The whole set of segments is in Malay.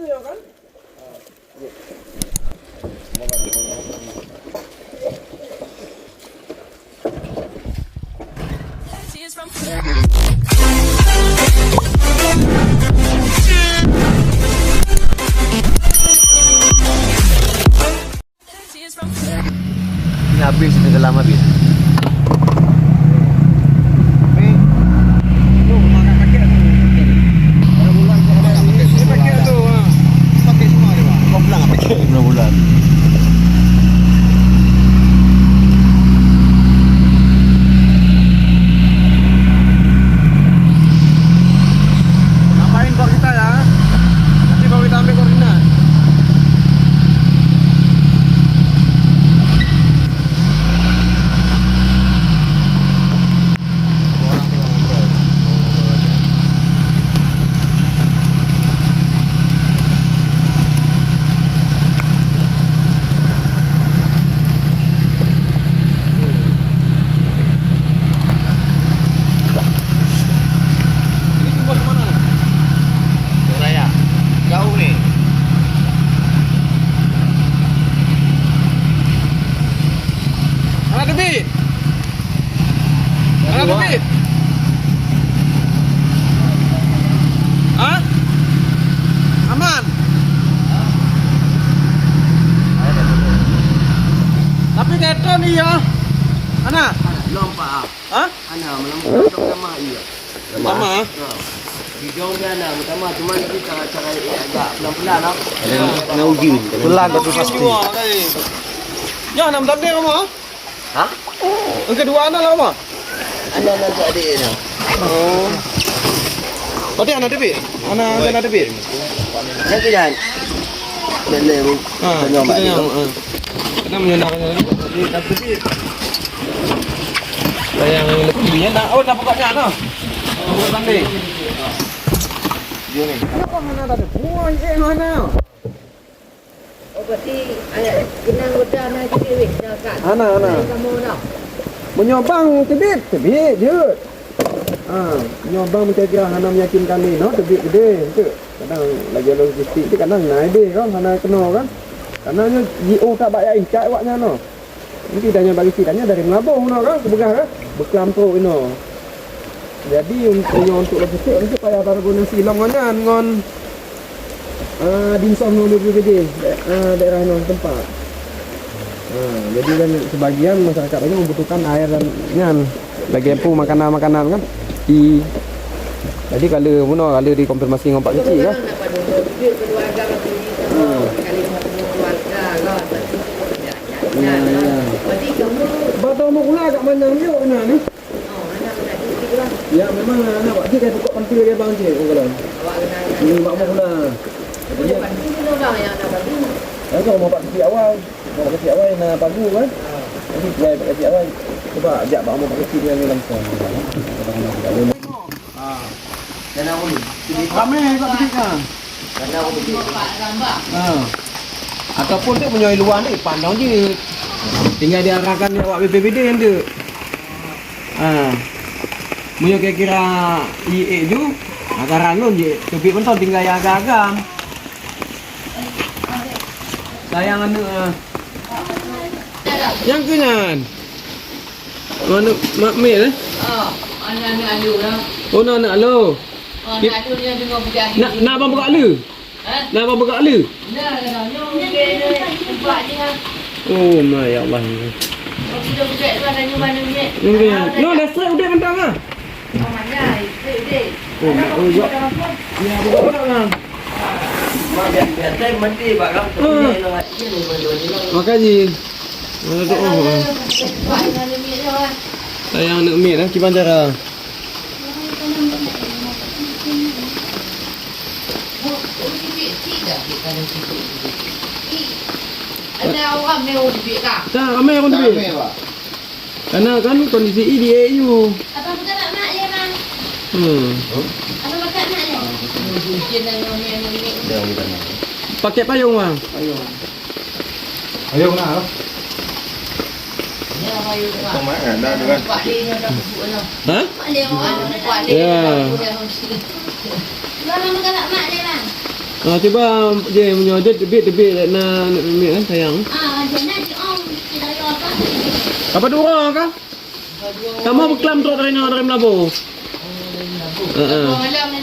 ya kan? Ini habis tenggelam habis. Bulan. Ngapain kok kita ya? Nanti baru kita ambil koordinat. Ada debit? Hah? Aman? Tapi keto nih ya. Ana? Belum Pak. Hah? Ana melambung sama iya. Sama? Di jauh dia ana pertama cuma itu cara-cara agak pelan-pelan lah. Ada uji. Pelan tapi pasti. Ya, nam tak dia kamu? Hah? Yang kedua ana lah kamu? Ana nanti adik dia. Oh. Berarti ana debit? Ana debit. Nanti dah. Lele bu. Nyoba dia. Kita menyenangkan jadi debit. Yang lebihnya nak dah pokoknya ana. Buat tanding. Dia ni. Kenapa mana tadi? Buang mana? Oh, berarti ayat kena udah nak jadi kat. Ana. Kamu nak. Menyobang tebit je. Menyobang macam kira hana meyakinkan ni, no, tebit gede tu. Kadang lagi logistik tu kadang naik deh kan, hana kena kan. Karena GO tak bayar incak awaknya no. Mungkin danya bagi sidanya dari Melabung no kan, sebegah kan. Beklam pro ino. Jadi untuk logistik untuk payah baru guna silong ngon dimsum no lebih gede. Daerah no tempat. Jadi kan sebagian masyarakat ini membutuhkan air dan nyan lagi empu makanan-makanan kan jadi kalau dikonfirmasi dengan Pak Kecil kan Batau mau pula kat mana ni ni ya memang anak Pak Cik tukar pantil dia bang Cik kalau ini mak mau pula jadi kalau mau Pak Kecil awal mau Pak Kecil awal nak pagu kan jadi saya Pak Kecil awal cuba ajak Pak Pak Kecil dia ni langsung Dan aku ni. Ramai kat Kecil kan Dan aku ni. Ataupun dia punya luar ni pandang je tinggal diarahkan dia awak BPBD yang tu punya kira-kira IE tu akaran nun je tebik pentol tinggal yang agak-agak sayang anak yang kenyan mana mak mil Anak-anak alu lah. oh nak alu Anak alu dia dengar berjahit. nak abang buka alu nak abang buka alu Buat dia. oh my ya Allah Sudah buat tu ada ni mana ni? no dah straight udah mentang ah Oh mana? Dek. oh ya ya buka lah Biar saya mandi Pak Ram. makasih mana tu sayang nak mi dah gimana cara Ada orang mewah duit kah? tak ramai orang tu karena kan kondisi di AU Abang bukan nak mak dia bang. Abang makan nak dia. Mungkin dengan ni. pakai payung bang Ayung nak. Ya ayo. Mak dah dengan. Pak dia dah busuk lah. ha Mak dia orang pak dia. Ya. Abang bukan nak mak dia bang. Coba je menyodot tebik na ni kan sayang. Jangan om kita apa? Apa dua kah? Kamu beklam terus dari Melabu. Malam ni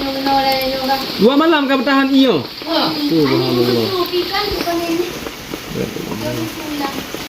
2 malam kau bertahan iyo. Subhanallah. Pikan bukan ini.